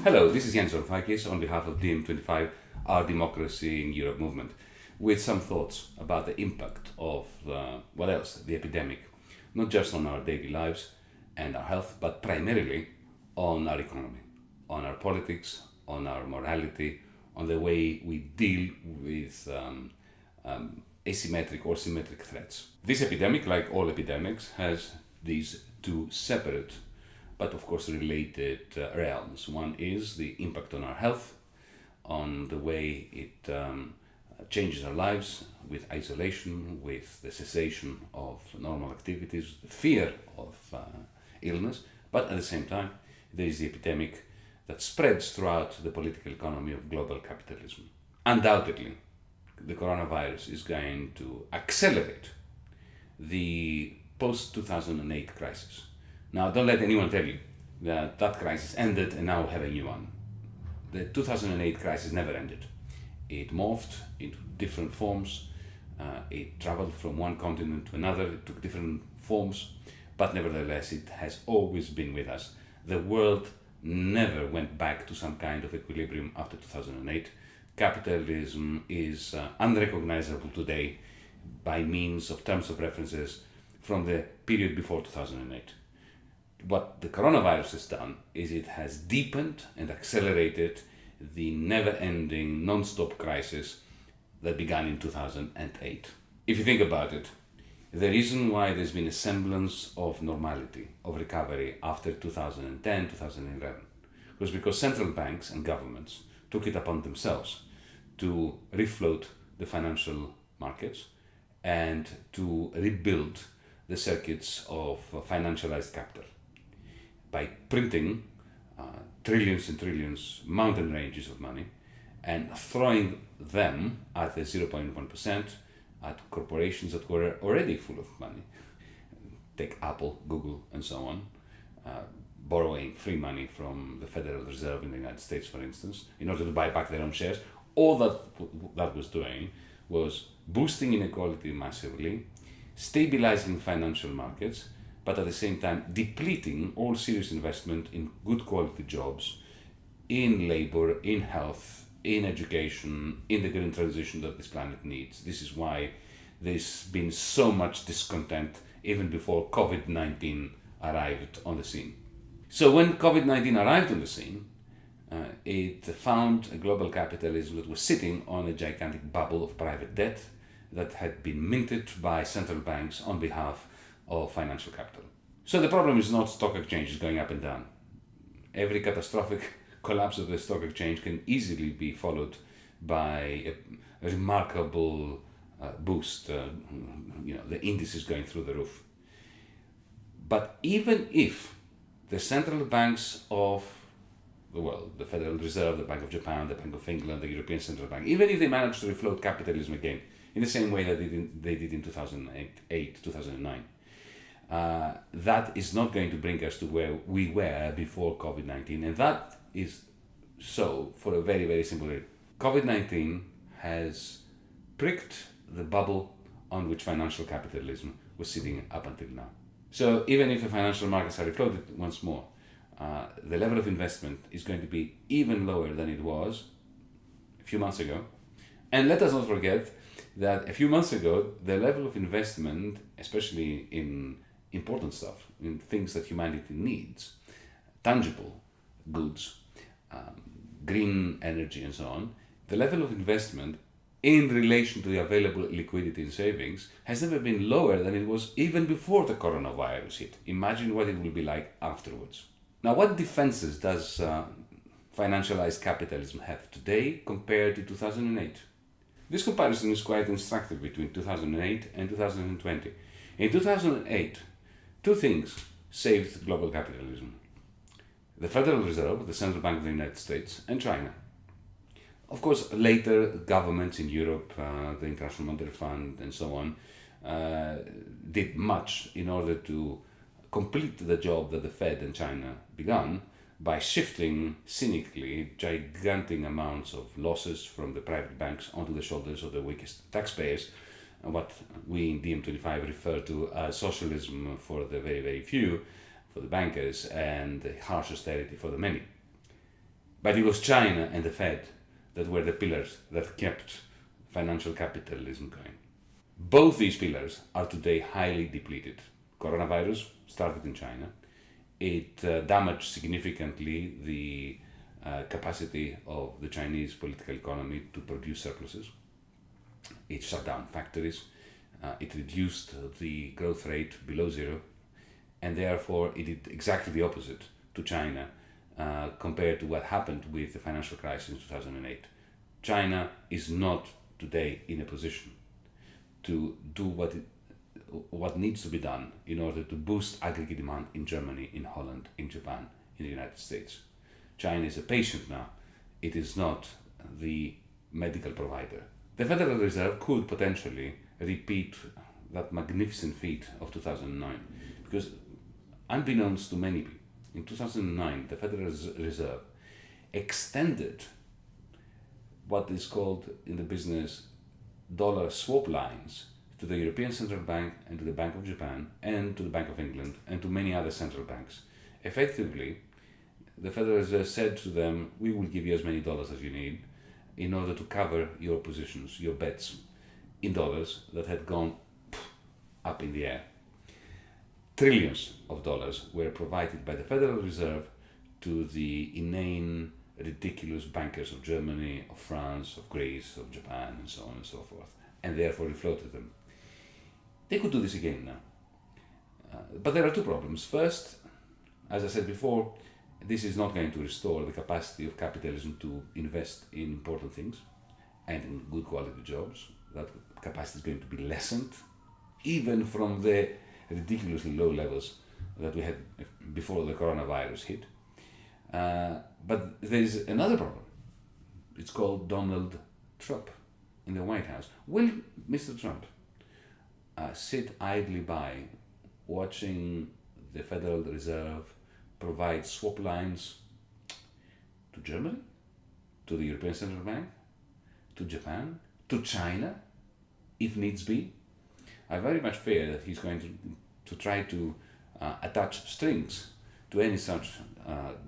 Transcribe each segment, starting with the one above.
Hello, this is Yanis Varoufakis on behalf of DiEM25, our Democracy in Europe movement, with some thoughts about the impact of, the epidemic, not just on our daily lives and our health, but primarily on our economy, on our politics, on our morality, on the way we deal with asymmetric or symmetric threats. This epidemic, like all epidemics, has these two separate but of course related realms. One is the impact on our health, on the way it changes our lives with isolation, with the cessation of normal activities, the fear of illness, but at the same time there is the epidemic that spreads throughout the political economy of global capitalism. Undoubtedly, the coronavirus is going to accelerate the post-2008 crisis. Now, don't let anyone tell you that that crisis ended and now we have a new one. The 2008 crisis never ended. It morphed into different forms. It traveled from one continent to another. It took different forms, but nevertheless, it has always been with us. The world never went back to some kind of equilibrium after 2008. Capitalism is unrecognizable today by means of terms of references from the period before 2008. What the coronavirus has done is it has deepened and accelerated the never-ending, non-stop crisis that began in 2008. If you think about it, the reason why there's been a semblance of normality, of recovery after 2010, 2011, was because central banks and governments took it upon themselves to refloat the financial markets and to rebuild the circuits of financialized capital by printing trillions and trillions, mountain ranges of money, and throwing them at the 0.1% at corporations that were already full of money. Take Apple, Google, and so on, borrowing free money from the Federal Reserve in the United States, for instance, in order to buy back their own shares. All that was doing was boosting inequality massively, stabilizing financial markets, but at the same time depleting all serious investment in good quality jobs, in labor, in health, in education, in the green transition that this planet needs. This is why there's been so much discontent even before COVID-19 arrived on the scene. So when COVID-19 arrived on the scene, it found a global capitalism that was sitting on a gigantic bubble of private debt that had been minted by central banks on behalf of financial capital. So the problem is not stock exchanges going up and down. Every catastrophic collapse of the stock exchange can easily be followed by a remarkable boost, the indices going through the roof. But even if the central banks of the world, the Federal Reserve, the Bank of Japan, the Bank of England, the European Central Bank, even if they manage to refloat capitalism again, in the same way that they did in 2008, 2009, that is not going to bring us to where we were before COVID-19. And that is so for a very, very simple reason. COVID-19 has pricked the bubble on which financial capitalism was sitting up until now. So even if the financial markets are refloated once more, the level of investment is going to be even lower than it was a few months ago. And let us not forget that a few months ago, the level of investment, especially in important stuff, in things that humanity needs, tangible goods, green energy and so on, the level of investment in relation to the available liquidity and savings has never been lower than it was even before the coronavirus hit. Imagine what it will be like afterwards. Now, what defenses does financialized capitalism have today compared to 2008? This comparison is quite instructive between 2008 and 2020. In 2008, two things saved global capitalism: the Federal Reserve, the Central Bank of the United States, and China. Of course, later governments in Europe, the International Monetary Fund, and so on, did much in order to complete the job that the Fed and China began by shifting cynically gigantic amounts of losses from the private banks onto the shoulders of the weakest taxpayers, what we in DiEM25 refer to as socialism for the very, very few, for the bankers, and harsh austerity for the many. But it was China and the Fed that were the pillars that kept financial capitalism going. Both these pillars are today highly depleted. Coronavirus started in China. It damaged significantly the capacity of the Chinese political economy to produce surpluses. It shut down factories. It reduced the growth rate below zero. And therefore, it did exactly the opposite to China compared to what happened with the financial crisis in 2008. China is not today in a position to do what needs to be done in order to boost aggregate demand in Germany, in Holland, in Japan, in the United States. China is a patient now. It is not the medical provider. The Federal Reserve could potentially repeat that magnificent feat of 2009 because, unbeknownst to many people, in 2009 the Federal Reserve extended what is called in the business dollar swap lines to the European Central Bank and to the Bank of Japan and to the Bank of England and to many other central banks. Effectively, the Federal Reserve said to them, we will give you as many dollars as you need in order to cover your positions, your bets in dollars that had gone up in the air. Trillions of dollars were provided by the Federal Reserve to the inane, ridiculous bankers of Germany, of France, of Greece, of Japan, and so on and so forth, and therefore refloated them. They could do this again now. But there are two problems. First, as I said before, this is not going to restore the capacity of capitalism to invest in important things and in good quality jobs. That capacity is going to be lessened, even from the ridiculously low levels that we had before the coronavirus hit. But there is another problem. It's called Donald Trump in the White House. Will Mr. Trump sit idly by watching the Federal Reserve provide swap lines to Germany, to the European Central Bank, to Japan, to China, if needs be? I very much fear that he's going to try to attach strings to any such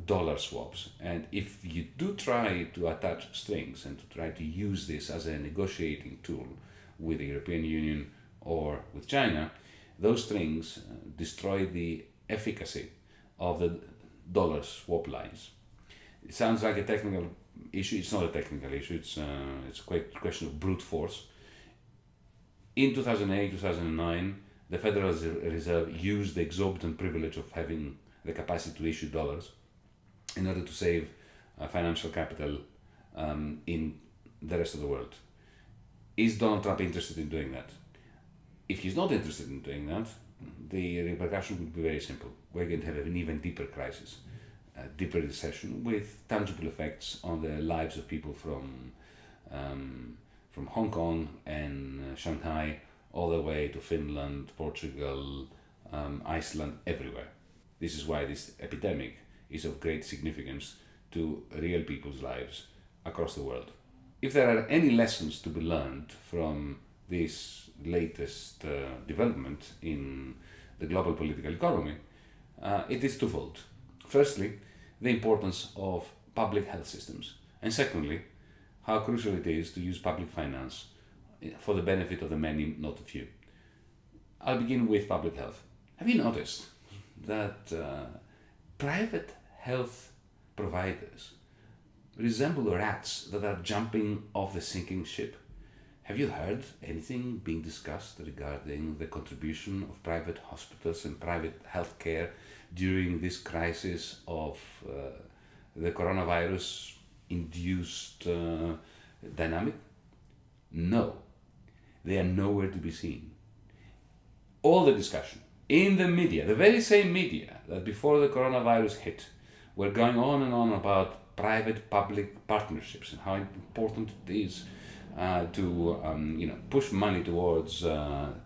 dollar swaps. And if you do try to attach strings and to try to use this as a negotiating tool with the European Union or with China, those strings destroy the efficacy of the dollar swap lines. It sounds like a technical issue. It's not a technical issue. It's a question of brute force. In 2008, 2009, the Federal Reserve used the exorbitant privilege of having the capacity to issue dollars in order to save financial capital in the rest of the world. Is Donald Trump interested in doing that? If he's not interested in doing that, the repercussion would be very simple. We're going to have an even deeper crisis, a deeper recession with tangible effects on the lives of people from Hong Kong and Shanghai all the way to Finland, Portugal, Iceland, everywhere. This is why this epidemic is of great significance to real people's lives across the world. If there are any lessons to be learned from this latest development in the global political economy, it is twofold. Firstly, the importance of public health systems, and secondly, how crucial it is to use public finance for the benefit of the many, not the few. I'll begin with public health. Have you noticed that private health providers resemble rats that are jumping off the sinking ship? Have you heard anything being discussed regarding the contribution of private hospitals and private healthcare during this crisis of the coronavirus induced dynamic? No, they are nowhere to be seen. All the discussion in the media, the very same media that before the coronavirus hit were going on and on about private-public partnerships and how important it is to push money towards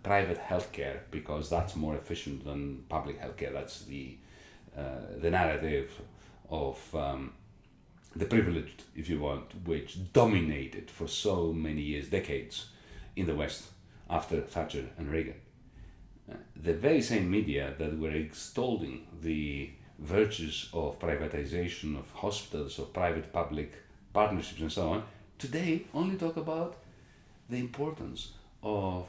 private healthcare because that's more efficient than public healthcare. That's the narrative of the privileged, if you want, which dominated for so many years, decades, in the West after Thatcher and Reagan. The very same media that were extolling the virtues of privatization of hospitals, of private-public partnerships and so on, today only talk about the importance of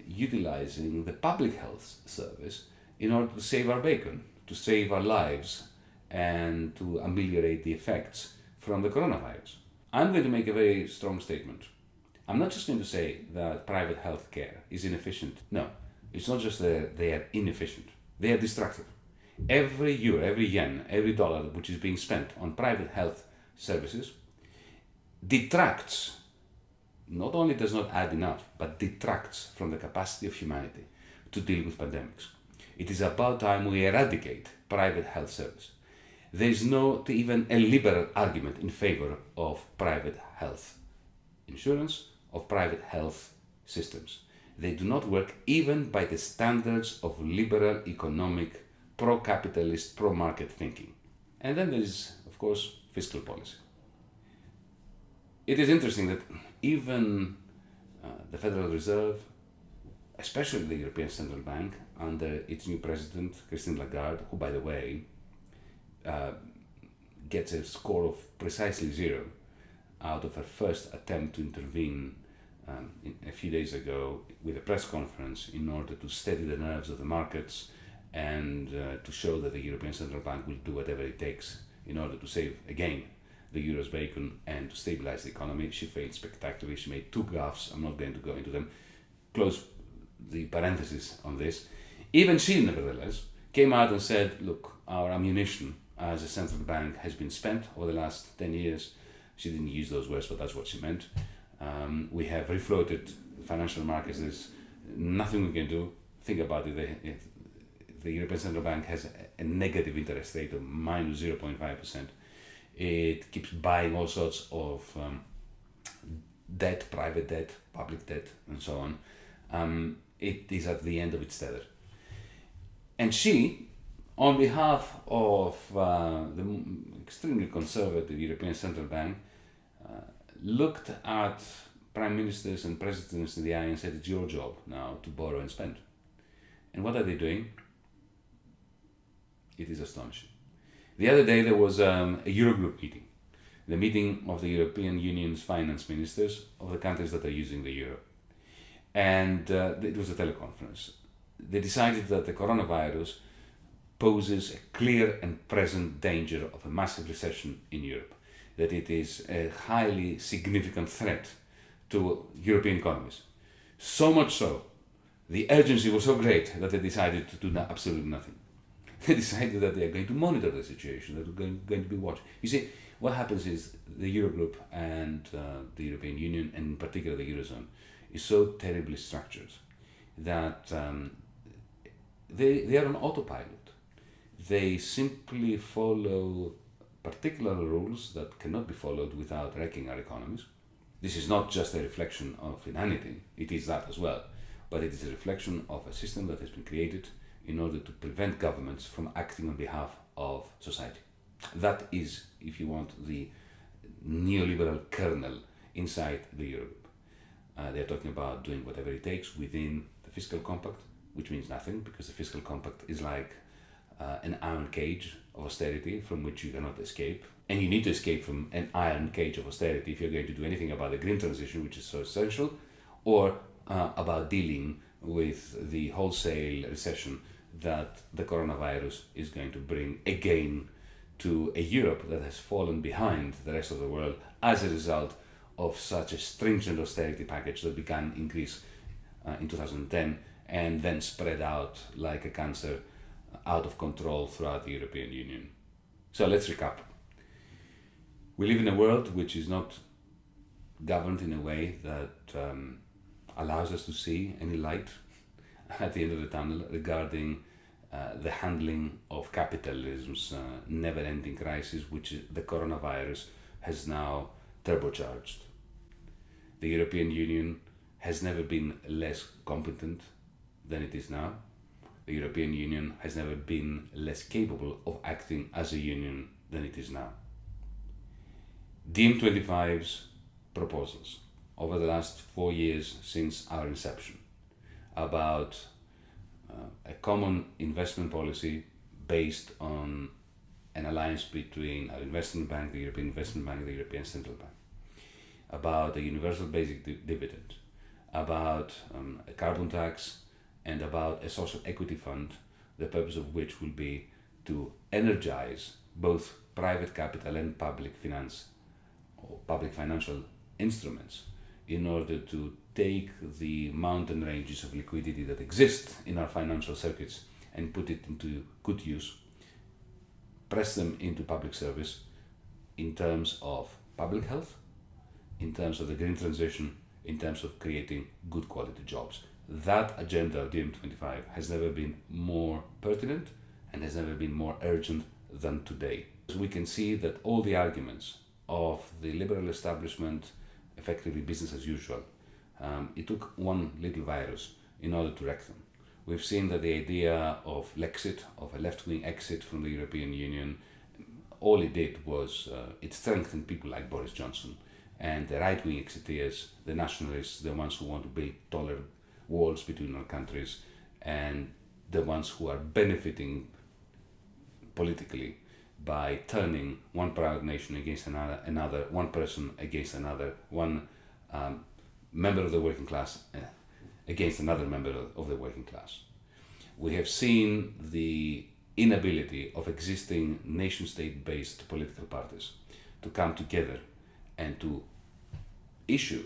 utilizing the public health service in order to save our bacon, to save our lives, and to ameliorate the effects from the coronavirus. I'm going to make a very strong statement. I'm not just going to say that private health care is inefficient. No, it's not just that they are inefficient. They are destructive. Every euro, every yen, every dollar which is being spent on private health services detracts, not only does not add enough, but detracts from the capacity of humanity to deal with pandemics. It is about time we eradicate private health service. There is not even a liberal argument in favor of private health insurance, of private health systems. They do not work even by the standards of liberal economic, pro-capitalist, pro-market thinking. And then there is, of course, fiscal policy. It is interesting that even the Federal Reserve, especially the European Central Bank, under its new president, Christine Lagarde, who, by the way, gets a score of precisely 0 out of her first attempt to intervene a few days ago with a press conference in order to steady the nerves of the markets and to show that the European Central Bank will do whatever it takes in order to save, again, the euro's bacon and to stabilize the economy. She failed spectacularly. She made 2 gaffes. I'm not going to go into them. Close the parenthesis on this. Even she, nevertheless, came out and said, look, our ammunition as a central bank has been spent over the last 10 years. She didn't use those words, but that's what she meant. We have refloated financial markets. There's nothing we can do. Think about it. The European Central Bank has a negative interest rate of minus 0.5%. It keeps buying all sorts of debt, private debt, public debt, and so on. It is at the end of its tether. And she, on behalf of the extremely conservative European Central Bank, looked at prime ministers and presidents in the eye and said, it's your job now to borrow and spend. And what are they doing? It is astonishing. The other day there was a Eurogroup meeting, the meeting of the European Union's finance ministers of the countries that are using the euro. And it was a teleconference. They decided that the coronavirus poses a clear and present danger of a massive recession in Europe, that it is a highly significant threat to European economies. So much so, the urgency was so great that they decided to do absolutely nothing. They decided that they are going to monitor the situation, that they're going to be watching. You see, what happens is the Eurogroup and the European Union, and in particular the Eurozone, is so terribly structured that they are on autopilot. They simply follow particular rules that cannot be followed without wrecking our economies. This is not just a reflection of inanity, it is that as well, but it is a reflection of a system that has been created in order to prevent governments from acting on behalf of society. That is, if you want, the neoliberal kernel inside the Eurogroup. They're talking about doing whatever it takes within the fiscal compact, which means nothing, because the fiscal compact is like an iron cage of austerity from which you cannot escape. And you need to escape from an iron cage of austerity if you're going to do anything about the green transition, which is so essential, or about dealing with the wholesale recession that the coronavirus is going to bring again to a Europe that has fallen behind the rest of the world as a result of such a stringent austerity package that began in Greece in 2010 and then spread out like a cancer out of control throughout the European Union. So let's recap. We live in a world which is not governed in a way that allows us to see any light at the end of the tunnel regarding the handling of capitalism's never-ending crisis, which the coronavirus has now turbocharged. The European Union has never been less competent than it is now. The European Union has never been less capable of acting as a union than it is now. DiEM25's proposals over the last 4 years since our inception about a common investment policy based on an alliance between our investment bank, the European Investment Bank, the European Central Bank, about a universal basic dividend, about a carbon tax, and about a social equity fund, the purpose of which will be to energize both private capital and public finance or public financial instruments in order to take the mountain ranges of liquidity that exist in our financial circuits and put it into good use, press them into public service in terms of public health, in terms of the green transition, in terms of creating good quality jobs. That agenda of DiEM25 has never been more pertinent and has never been more urgent than today. We can see that all the arguments of the liberal establishment, effectively business as usual, it took one little virus in order to wreck them. We've seen that the idea of Lexit, of a left-wing exit from the European Union, all it did was it strengthened people like Boris Johnson and the right-wing exiteers, the nationalists, the ones who want to build taller walls between our countries, and the ones who are benefiting politically by turning one proud nation against another, one person against another, one member of the working class against another member of the working class. We have seen the inability of existing nation-state-based political parties to come together and to issue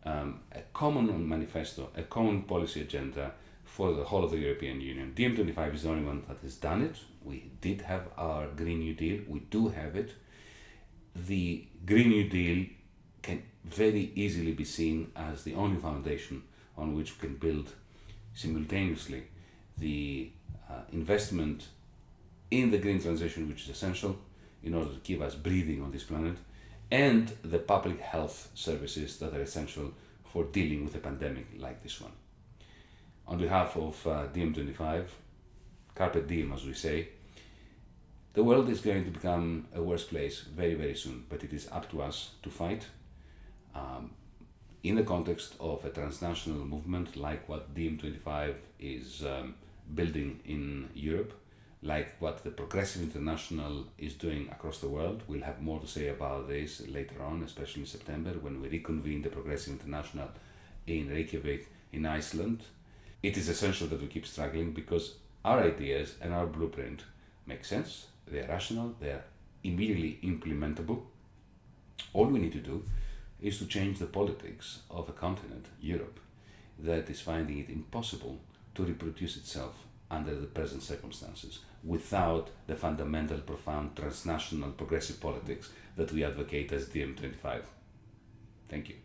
a common manifesto, a common policy agenda for the whole of the European Union. DiEM25 is the only one that has done it. We did have our Green New Deal. We do have it. The Green New Deal can very easily be seen as the only foundation on which we can build simultaneously the investment in the green transition, which is essential in order to keep us breathing on this planet, and the public health services that are essential for dealing with a pandemic like this one. On behalf of DiEM25, Carpe Diem, as we say, the world is going to become a worse place very, very soon, but it is up to us to fight in the context of a transnational movement like what DiEM25 is building in Europe, like what the Progressive International is doing across the world. We'll have more to say about this later on, especially in September when we reconvene the Progressive International in Reykjavik in Iceland. It is essential that we keep struggling because our ideas and our blueprint make sense, they are rational, they are immediately implementable. All we need to do is to change the politics of a continent, Europe, that is finding it impossible to reproduce itself under the present circumstances without the fundamental, profound, transnational, progressive politics that we advocate as DiEM25. Thank you.